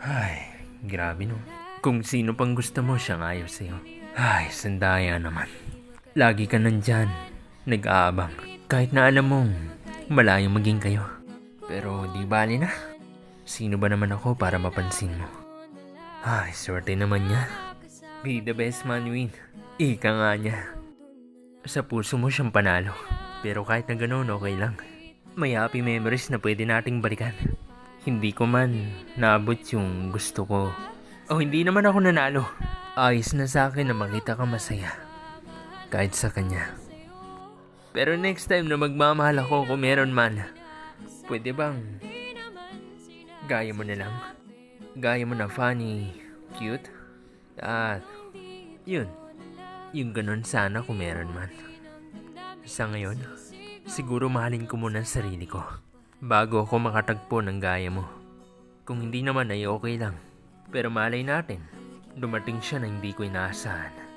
Ay, grabe no. Kung sino pang gusto mo, siyang ayaw sa'yo. Ay, sandaya naman. Lagi ka nandyan, nag-aabang. Kahit na alam mong malayong maging kayo. Pero di bali na. Sino ba naman ako para mapansin mo? Ay, swerte naman niya. Be the best man win. Ika nga niya. Sa puso mo siyang panalo. Pero kahit na ganoon, okay lang. May happy memories na pwede nating balikan. Hindi ko man naabot yung gusto ko. O hindi naman ako nanalo. Ayos na sa akin na makita ka masaya. Kahit sa kanya. Pero next time na magmamahal ako kung meron man, pwede bang gaya mo na lang? Gaya mo na funny, cute, at yun. Yung ganun sana kung meron man. Sa ngayon, siguro mahalin ko muna ang sarili ko bago ako makatagpo ng gaya mo. Kung hindi naman ay okay lang. Pero malay natin, dumating siya na hindi ko inaasahan.